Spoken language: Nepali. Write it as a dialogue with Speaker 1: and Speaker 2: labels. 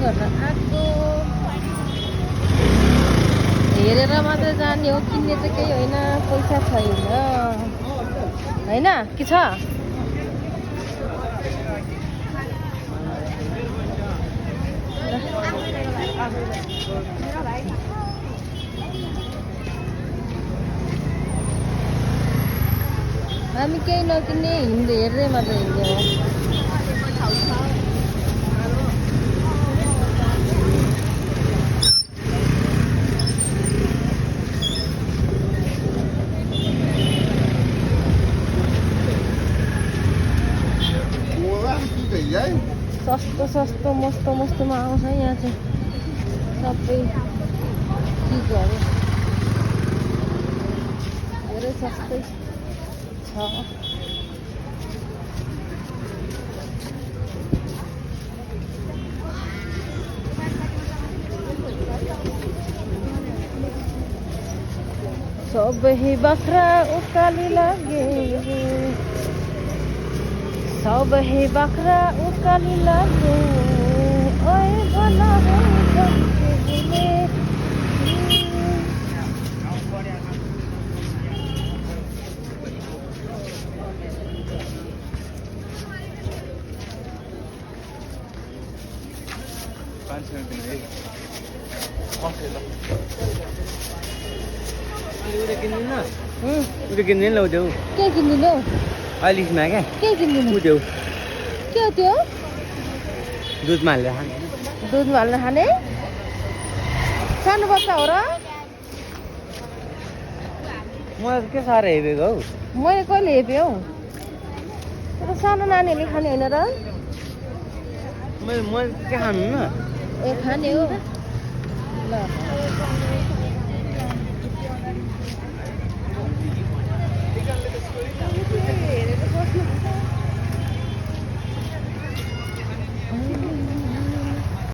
Speaker 1: गर्न आएको हेरेर मात्रै जाने हो किन्ने चाहिँ केही होइन पैसा छैन हैन के छ हामी केही नकिन्ने हिँड्दै हेर्दै मात्रै हिँड्ने हो सस्तो सस्तो मस्तो मस्तोमा आउँछ यहाँ चाहिँ सबै चिजहरू धेरै सस्तै छ सबै बाख्रा उकाली लागे सबै बाख्रा उकाली लागे ओए भला
Speaker 2: उठे किन्दैन लौ देऊ
Speaker 1: के किन्दिनु
Speaker 2: अलिकमा क्या
Speaker 1: के किन्दिनु
Speaker 2: देऊ
Speaker 1: के हो त्यो
Speaker 2: दुधमा हालेर खाने
Speaker 1: दुधमा हाल्न खाने सानो बच्चा हो र
Speaker 2: मलाई के साह्रो हेपेको हौ
Speaker 1: मैले कहिले हेपेँ हौ तर सानो नानीहरूले खाने होइन र
Speaker 2: मैले के खानु न
Speaker 1: ए खाने हो ल